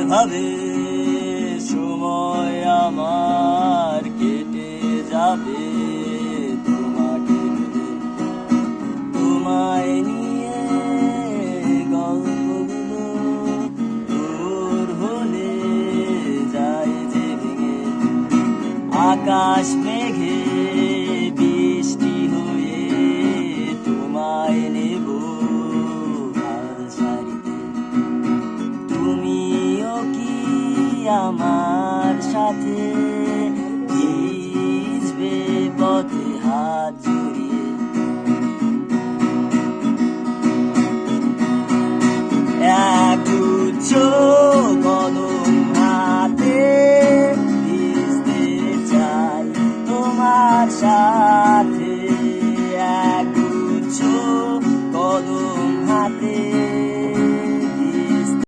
ভাবে সময় আমার কেটে যাবে তোমাকে ভেবে, তোমায় নিয়ে গল্পগুলো দূর হলে যায় যে ভেঙে, আকাশ মেঘে বৃষ্টি হয়ে তোমায় নেব হাল ছাড়িতে। তুমিও কি আমার সাথে ভিজবে পথে হাত জড়িয়ে? এক গুচ্ছ